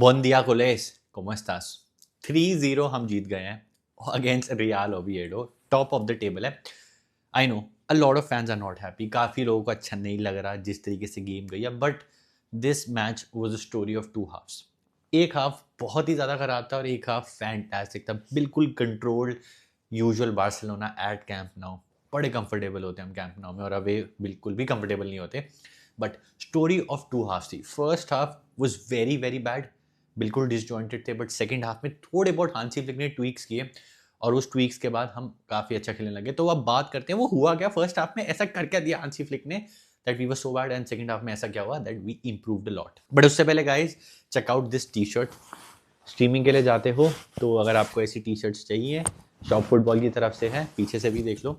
Buen día, coles. ¿Cómo estás? 3-0 हम जीत गए हैं against Real Oviedo. Top of the table है. I know a lot of fans are not happy. काफ़ी लोगों को अच्छा नहीं लग रहा जिस तरीके से गेम गई है. But this match was a story of two halfs. एक हाफ बहुत ही ज़्यादा खराब था और एक हाफ फैंटास्टिक था. बिल्कुल controlled. Usual Barcelona at Camp Nou. बड़े कंफर्टेबल होते हैं हम कैंप नाउ में और अवे बिल्कुल भी कंफर्टेबल नहीं होते. But story of two halfs थी. First half was very very bad. बिल्कुल डिसजॉइंटेड थे. बट सेकंड हाफ में थोड़े बहुत हांसी फ्लिक ने ट्वीक्स किए और उस ट्वीक्स के बाद हम काफ़ी अच्छा खेलने लगे. तो अब बात करते हैं वो हुआ क्या फर्स्ट हाफ में, ऐसा कर क्या दिया हांसी फ्लिक ने that we were so bad, and second half में ऐसा क्या हुआ that we improved a lot. But उससे पहले guys, check out this t shirt. Streaming के लिए जाते हो तो अगर आपको ऐसी टी शर्ट्स चाहिए, शॉप फुटबॉल की तरफ से है, पीछे से भी देख लो.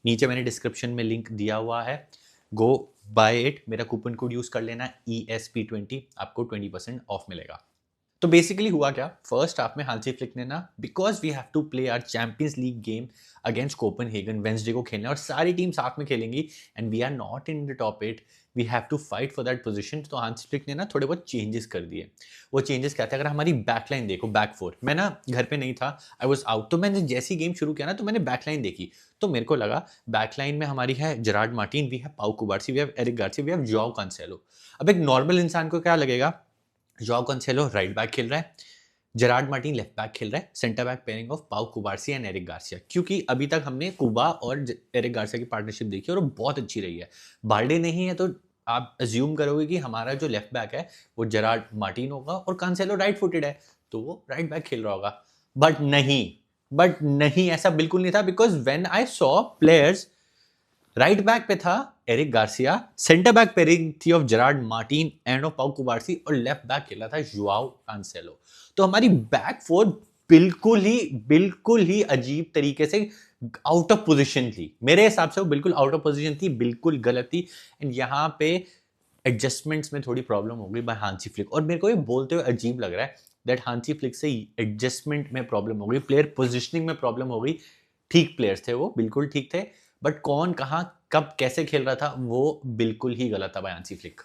नीचे मैंने डिस्क्रिप्शन में लिंक दिया हुआ है. गो बाय इट. मेरा कूपन कोड यूज़ कर लेना ESP20, आपको 20% ऑफ मिलेगा. तो बेसिकली हुआ क्या फर्स्ट हाफ में हांसी फ्लिक ने ना, because we have to play our Champions League game against Copenhagen, Wednesday को खेलना है और सारी टीम साथ में खेलेंगी and we are not in the top 8. We have to fight for that position. तो हांसी फ्लिक ने ना थोड़े बहुत चेंजेस कर दिए. वो चेंजेस क्या थे? अगर हमारी बैकलाइन देखो, बैक फोर, मैं ना घर पे नहीं था, आई वॉज आउट, तो मैंने जैसे ही गेम शुरू किया ना तो मैंने बैकलाइन देखी. तो मेरे को लगा बैकलाइन में हमारी है Gerrard Martin, we have Pau Cubarsi, we have Eric Garcia, we have Joao Cancelo. अब एक नॉर्मल इंसान को क्या लगेगा? जोआओ कैंसेलो राइट बैक खेल रहा है, जेरार्ड मार्टिन लेफ्ट बैक खेल रहा है, centre back pairing of Pau कुबार्सी and Eric Garcia. क्योंकि अभी तक हमने कुबा और एरिक गार्सिया की पार्टनरशिप देखी और वो बहुत अच्छी रही है. बाल्डे नहीं है तो आप अज्यूम करोगे कि हमारा जो लेफ्ट बैक है वो जेरार्ड मार्टिन होगा और कांसेलो राइट फुटेड है तो वो राइट बैक खेल रहा होगा. बट नहीं, बट नहीं, ऐसा बिल्कुल नहीं था. Because when I saw players, right back पे था Eric Garcia, centre back pairing थी of Gerard Martin and of Pau Cubarsi और लेफ्ट बैक खेला था जुआओ कांसेलो. तो हमारी बैक फोर बिल्कुल ही अजीब तरीके से आउट ऑफ पोजीशन थी. मेरे हिसाब से वो बिल्कुल आउट ऑफ पोजीशन थी, बिल्कुल गलत थी. एंड यहाँ पे एडजस्टमेंट्स में थोड़ी प्रॉब्लम हो गई बाय हांसी फ्लिक. और मेरे को ये बोलते हुए अजीब लग रहा है दैट हांसी फ्लिक से एडजस्टमेंट में प्रॉब्लम हो गई, प्लेयर पोजिशनिंग में प्रॉब्लम हो गई. ठीक प्लेयर्स थे, वो बिल्कुल ठीक थे, बट कौन कहाँ कब कैसे खेल रहा था वो बिल्कुल ही गलत था बाय हांसी फ्लिक.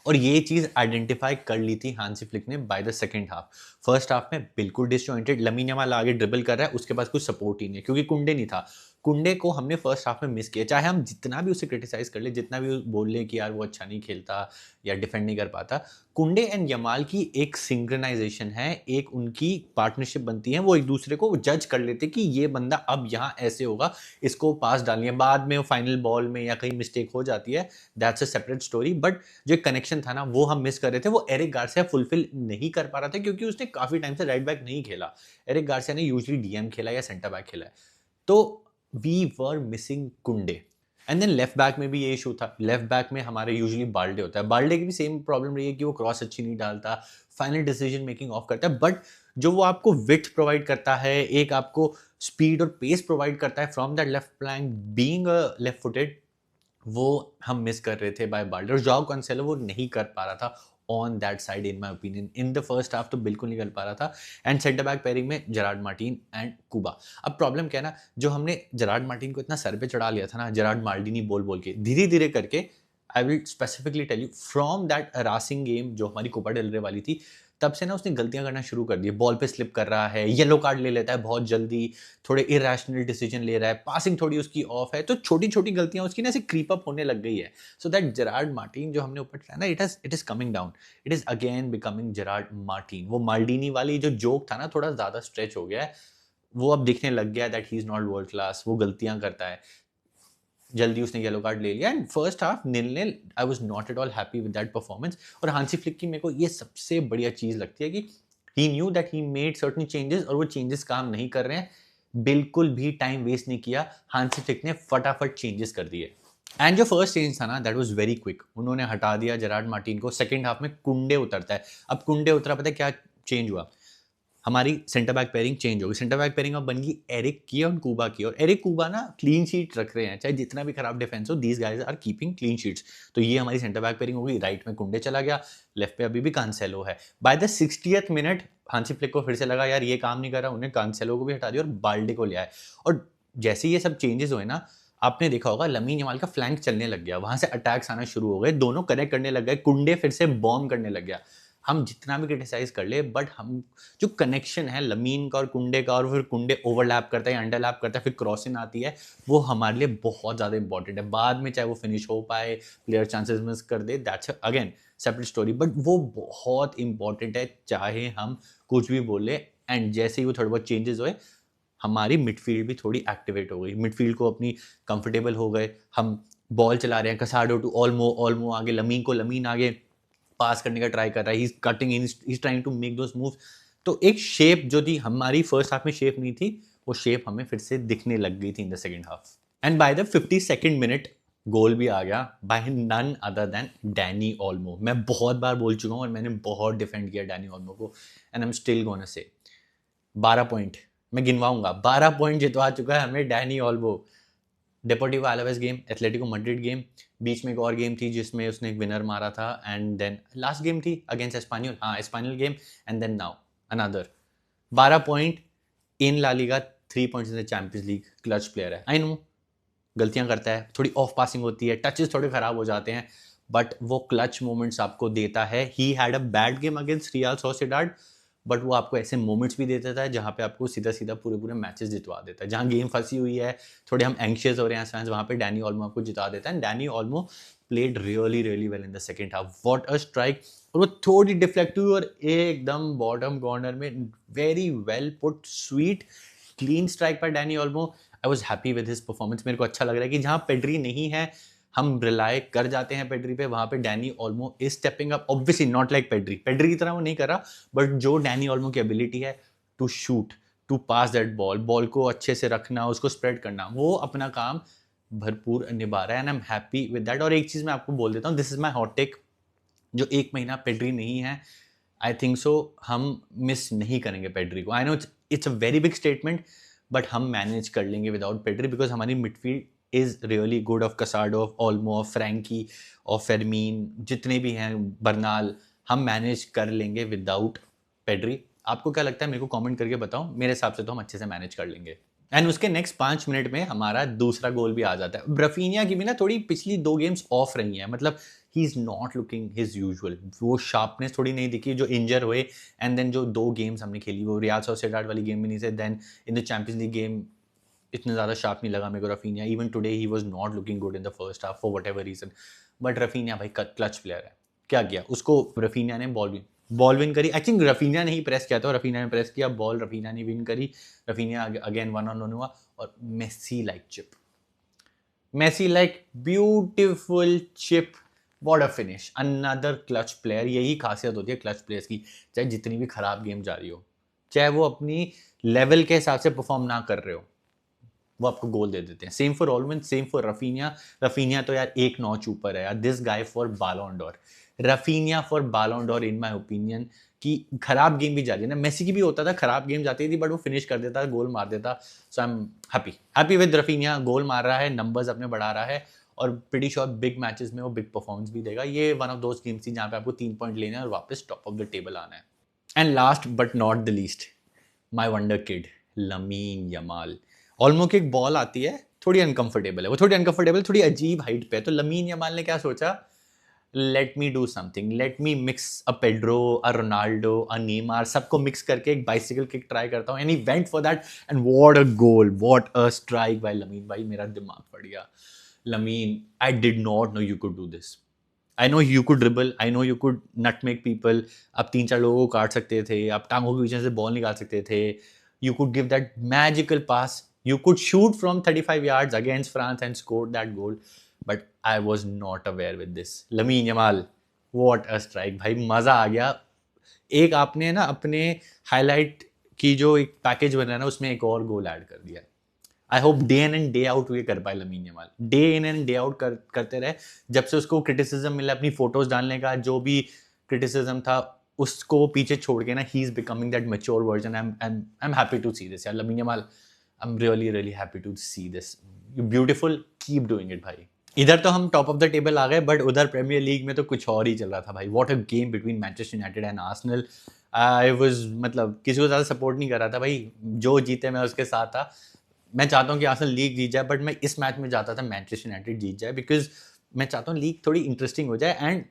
और ये चीज़ आइडेंटिफाई कर ली थी हांसी फ्लिक ने by the second half. First half में बिल्कुल डिसजॉइंटेड, लमीन यमाल आगे ड्रिबल कर रहा है, उसके पास कुछ सपोर्ट ही नहीं है क्योंकि कुंडे नहीं था. कुंडे को हमने फर्स्ट हाफ में मिस किया. चाहे हम जितना भी उसे क्रिटिसाइज कर ले, जितना भी बोल ले कि यार वो अच्छा नहीं खेलता या डिफेंड नहीं कर पाता, कुंडे एंड यमाल की एक सिंक्रोनाइजेशन है, एक उनकी पार्टनरशिप बनती है. वो एक दूसरे को जज कर लेते कि ये बंदा अब यहाँ ऐसे होगा, इसको पास डालनी है. बाद में वो फाइनल बॉल में या कहीं मिस्टेक हो जाती है, that's a separate story. But जो एक कनेक्शन था ना वो हम मिस कर रहे थे. वो एरिक गार्सिया फुलफिल नहीं कर पा रहा था क्योंकि उसने काफी टाइम से राइट बैक नहीं खेला. एरिक गार्सिया ने यूजुअली डीएम खेला या सेंटर बैक खेला है. तो वी वर मिसिंग कुंडे. एंड देन लेफ्ट बैक में भी ये इशू था. लेफ्ट बैक में हमारे यूजुअली बाल्डे होता है. बाल्डे की भी सेम प्रॉब्लम रही है कि वो क्रॉस अच्छी नहीं डालता, फाइनल डिसीजन मेकिंग ऑफ करता है. बट जो वो आपको विड्थ प्रोवाइड करता है, एक आपको स्पीड और पेस प्रोवाइड करता है from that left flank, being left footed, वो हम मिस कर रहे थे बाय बाल्डर. जॉव कैंसेलो वो नहीं कर पा रहा था on that side in my opinion. In the first half तो बिल्कुल नहीं कर पा रहा था. एंड सेंटर बैक पेयरिंग में जेरार्ड मार्टिन एंड कुबा. अब प्रॉब्लम क्या है ना, जो हमने जेरार्ड मार्टिन को इतना सर पे चढ़ा लिया था ना, जेरार्ड मार्टिनी बोल बोल के, धीरे धीरे करके, I will specifically tell you, from that Racing game जो हमारी कोपा डेल रे वाली थी, तब से ना उसने गलतियां करना शुरू कर दी. बॉल पे स्लिप कर रहा है, येलो कार्ड ले लेता है बहुत जल्दी, थोड़े इरेशनल डिसीजन ले रहा है, पासिंग थोड़ी उसकी ऑफ है. तो छोटी छोटी गलतियां उसकी ना ऐसे क्रीप अप होने लग गई है. सो दैट जेरार्ड मार्टिन जो हमने ऊपर चढ़ाया ना, it is coming down. It is again becoming Gerrard Martin. वो माल्डीनी वाली जो जोक था ना, थोड़ा ज्यादा स्ट्रेच हो गया है. वो अब दिखने लग गया that he is not world class, वो गलतियां करता है. जल्दी उसने येलो कार्ड ले लिया and first half nil. I was not at all happy with that performance. और हांसी फ्लिक की मेरे को ये सबसे बढ़िया चीज लगती है कि he knew that he made certain changes और वो चेंजेस काम नहीं कर रहे हैं. बिल्कुल भी टाइम वेस्ट नहीं किया. हांसी फ्लिक ने फटाफट चेंजेस कर दिए. एंड जो फर्स्ट चेंज था ना, दैट वाज वेरी क्विक. उन्होंने हटा दिया जेरार्ड मार्टिन को. सेकंड हाफ में कुंडे उतरता है. अब कुंडे उतरा, पता है क्या चेंज हुआ? हमारी सेंटर बैक पेयरिंग चेंज हो गई. सेंटर बैक पेयरिंग अब बन गई एरिक की और कुबा की. और एरिक कुबा ना क्लीन शीट रख रहे हैं, चाहे जितना भी खराब डिफेंस हो, these guys are keeping clean sheets. तो ये हमारी सेंटर बैक पेयरिंग हो गई. राइट में कुंडे चला गया, लेफ्ट पे अभी भी कांसेलो है. By the 60th minute Hansi Flick को फिर से लगा यार ये काम नहीं कर रहा, उन्हें कांसेलो को भी हटा दिया और बाल्डे को ले आए. और जैसे ये सब चेंजेस हुए ना, आपने देखा होगा लमीन यमाल का फ्लैंक चलने लग गया, वहां से अटैक्स आना शुरू हो गए, दोनों कनेक्ट करने लग गए, कुंडे फिर से बॉम्ब करने लग गया. हम जितना भी क्रिटिसाइज कर ले, बट हम जो कनेक्शन है लमीन का और कुंडे का, और फिर कुंडे ओवरलैप करता है, अंडरलैप करता है, फिर क्रॉसिंग आती है, वो हमारे लिए बहुत ज़्यादा इंपॉर्टेंट है। बाद में चाहे वो फिनिश हो पाए, प्लेयर चांसेस मिस कर दे, that's again separate story, but वो बहुत इंपॉर्टेंट है चाहे हम कुछ भी बोले। एंड जैसे ही वो थोड़े बहुत चेंजेस हुए, हमारी मिडफील्ड भी थोड़ी एक्टिवेट हो गई, मिडफील्ड को अपनी कंफर्टेबल हो गए, हम बॉल चला रहे हैं, कसाडो टू ऑल्मो, ऑल्मो आगे लमीन आगे पास करने का ट्राई कर रहा है, he is cutting, he is trying to make those moves. तो एक शेप जो थी हमारी फर्स्ट हाफ में शेप नहीं थी, वो शेप हमें फिर से दिखने लग गई थी in the second half. And by the 52nd minute goal भी आ गया by none other than Dani Olmo. मैं बहुत बार बोल चुका हूँ और मैंने बहुत डिफेंड किया डैनी ऑल्मो को, and I am still gonna say 12 point मैं गिनवाऊंगा, 12 पॉइंट जितवा चुका है हमें Dani Olmo. Deportivo Alaves game, Atletico Madrid game, बीच में एक और गेम थी जिसमें उसने एक विनर मारा था, एंड देन लास्ट गेम थी अगेंस्ट एस्पानियल, हाँ Espanyol game, and then now another 12 point in La Liga, 3 points in the Champions League. Clutch player है, आई नो गलतियां करता है, थोड़ी ऑफ पासिंग होती है, टचेस थोड़े खराब हो जाते हैं, बट वो क्लच मोमेंट्स आपको देता है। He had a bad game against real Sociedad, but वो आपको ऐसे मोमेंट्स भी दे देता है जहाँ पे आपको सीधा सीधा पूरे पूरे मैचेस जितवा देता है। जहाँ गेम फंसी हुई है, थोड़े हम एंशियस हो रहे हैं फैंस, वहाँ पे डैनी ऑल्मो आपको जिता देता है। Dani Olmo played really well in the second half, what a strike, और वो थोड़ी डिफ्लेक्ट हुई और एकदम बॉटम कॉर्नर में very well put, sweet clean strike पर Dani Olmo. I was happy with his performance. मेरे को अच्छा लग रहा है कि जहाँ पेड्री नहीं है, हम रिलाय कर जाते हैं पेड्री पे, वहाँ पे Dani Olmo is stepping up, obviously not like Pedri की तरह वो नहीं कर रहा, बट जो डैनी ऑल्मो की एबिलिटी है to shoot, to pass that ball, ball को अच्छे से रखना, उसको स्प्रेड करना, वो अपना काम भरपूर निभा रहा है, and I am happy with that. और एक चीज़ मैं आपको बोल देता हूँ, this is my hot take, जो एक महीना पेड्री नहीं है, आई थिंक सो हम मिस नहीं करेंगे पेड्री को। I know it's a very big statement, but हम मैनेज कर लेंगे विदाउट पेड्री, बिकॉज हमारी midfield is really good, of Casado, of Olmo, of Frenkie, of Fermin, जितने भी हैं, बर्नाल, हम मैनेज कर लेंगे विदाउट पेड्री। आपको क्या लगता है मेरे को कमेंट करके बताओ, मेरे हिसाब से तो हम अच्छे से मैनेज कर लेंगे। एंड उसके नेक्स्ट 5 मिनट में हमारा दूसरा गोल भी आ जाता है। रफीनिया की भी ना थोड़ी पिछली 2 गेम्स ऑफ रही हैं, मतलब he is not looking his usual, वो शार्पनेस थोड़ी नहीं दिखी जो इंजर हुए। एंड देन जो 2 गेम्स हमने खेली, वो रियाल सोसिएडाड वाली गेम भी नहीं से, then in the Champions League game इतना ज़्यादा शार्प नहीं लगा मेरे को Raphinha. Even today he was not looking good in the first half for whatever reason, but Raphinha भाई क्लच प्लेयर है। क्या किया उसको, रफीनिया ने बॉल विन करी। आई थिंक रफीनिया ने ही प्रेस किया था, रफीनिया ने प्रेस किया, बॉल रफीनिया ने विन करी, रफीनिया अगेन 1-on-1 हुआ, और Messi like chip, Messi like beautiful chip, what a finish, another clutch player. यही खासियत होती है क्लच प्लेयर्स की, चाहे जितनी भी खराब गेम जा रही हो, चाहे वो अपनी लेवल के हिसाब से परफॉर्म ना कर रहे हो, वो आपको गोल दे देते हैं। Same for Olmo, same for Raphinha. Raphinha तो यार एक नॉच ऊपर है यार, this guy for Ballon d'Or, Raphinha for Ballon d'Or in my opinion. कि खराब गेम भी जा रही है ना, मेसी की भी होता था, खराब गेम जाती थी, बट वो फिनिश कर देता, गोल मार देता। So I am happy with Raphinha, goal मार रहा है, नंबर्स अपने बढ़ा रहा है, और प्रीटी श्योर बिग मैचेस में वो बिग परफॉर्मेंस भी देगा। ये वन ऑफ दोज गेम्स थी जहाँ पे आपको 3 पॉइंट लेने हैं और वापस टॉप ऑफ द टेबल आना है। And last but not the least, my wonder kid lamin Yamal. Olmo की एक बॉल आती है, थोड़ी अनकंफर्टेबल है, वो थोड़ी अनकंफर्टेबल, थोड़ी अजीब हाइट पे है, तो लमीन यमाल ने क्या सोचा, let me do something, let me mix a Pedro, a Ronaldo, a Neymar, सबको मिक्स करके एक बाइसिकल किक ट्राई करता हूँ, and he went for that, and what a goal, what a strike by Lamine. भाई मेरा दिमाग फट गया। Lamine, I did not know you could do this. I know you could dribble, I know you could nutmeg people, आप 3-4 लोगों को काट सकते थे, आप टांगों के पीछे से बॉल निकाल सकते थे, you could give that magical pass, you could shoot from 35 yards against France and scored that goal, but I was not aware with this. Lamine Yamal, what a strike भाई, मज़ा आ गया। एक आपने ना अपने हाईलाइट की जो एक पैकेज बना है ना, उसमें एक और गोल ऐड कर दिया। I hope day in and day out ये कर पाए lamin Yamal, day in and day out करते रहे। जब से उसको क्रिटिसिज्म मिला अपनी फोटोज डालने का, जो भी क्रिटिसिज्म था उसको पीछे छोड़ के ना, he is becoming that mature version. I am happy to see this यार, Lamine Yamal, I'm really happy to see this. You're beautiful, keep doing it भाई। इधर तो हम टॉप ऑफ द टेबल आ गए, बट उधर प्रीमियर लीग में तो कुछ और ही चल रहा था भाई। What a game between Manchester United and Arsenal. I was, मतलब किसी को ज़्यादा सपोर्ट नहीं कर रहा था भाई, जो जीते मैं उसके साथ था। मैं चाहता हूँ कि आर्सेनल लीग जीत जाए, बट मैं इस मैच में चाहता था मैनचेस्टर यूनाइटेड जीत जाए, बिकॉज मैं चाहता हूँ लीग थोड़ी इंटरेस्टिंग हो जाए। एंड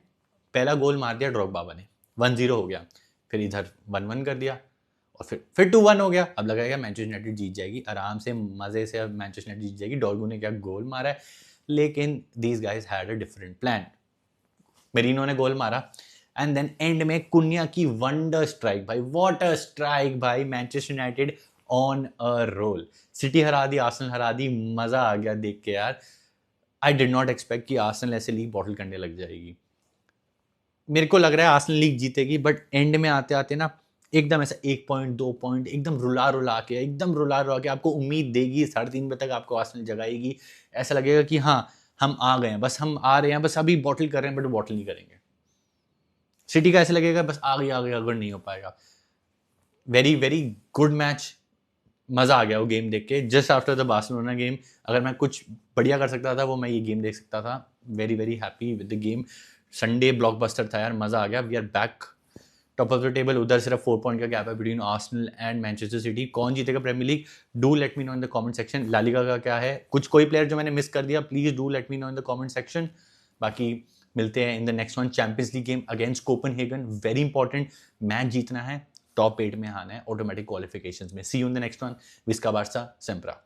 पहला गोल मार दिया ड्रॉगबा ने, 1-0 हो गया, फिर इधर 1-1 कर दिया और फिर 2-1 हो गया। अब लगा मैनचेस्टर यूनाइटेड जीत जाएगी आराम से, मज़े से, अब मैनचेस्टर यूनाइटेड जीत जाएगी। डॉर्गू ने क्या गोल मारा है, लेकिन these guys had a different plan. Merino ने गोल मारा एंड देन एंड में कुन्या की वंडर स्ट्राइक भाई, व्हाट अ स्ट्राइक भाई, Manchester United on a roll. City हरा दी, आर्सेनल हरा दी, मजा आ गया देख के यार। आई डिड नॉट एक्सपेक्ट कि आर्सेनल ऐसे लीग बॉटल करने लग जाएगी। मेरे को लग रहा है आर्सेनल लीग जीतेगी, बट एंड में आते आते ना एकदम ऐसा 1 पॉइंट 2 पॉइंट एकदम रुला रुला के, एकदम रुला रुला के आपको उम्मीद देगी। 3:30 बजे तक आपको आर्सेनल जगाएगी, ऐसा लगेगा कि हाँ हम आ गए हैं, बस हम आ रहे हैं, बस अभी बॉटल कर रहे हैं, बट बॉटल नहीं करेंगे। सिटी का ऐसा लगेगा बस आ गया अगर नहीं हो पाएगा। वेरी वेरी गुड मैच, मजा आ गया वो गेम देख के। Just after the Barcelona game अगर मैं कुछ बढ़िया कर सकता था वो मैं ये गेम देख सकता था। Very very happy with the game. Sunday blockbuster था यार, मजा आ गया। We are back top of the table. उधर सिर्फ 4 पॉइंट का गैप है between Arsenal and Manchester City. कौन जीतेगा Premier League, do let me know in the comment section. La Liga का क्या है, कुछ कोई प्लेयर जो मैंने मिस कर दिया, please do let me know in the comment section. बाकी मिलते हैं इन the next one, champions League game against Copenhagen. Very important match जीतना है, टॉप 8 में आना है ऑटोमेटिक क्वालिफिकेशंस में। See you in the next one. Visca Barca सेम्प्रा।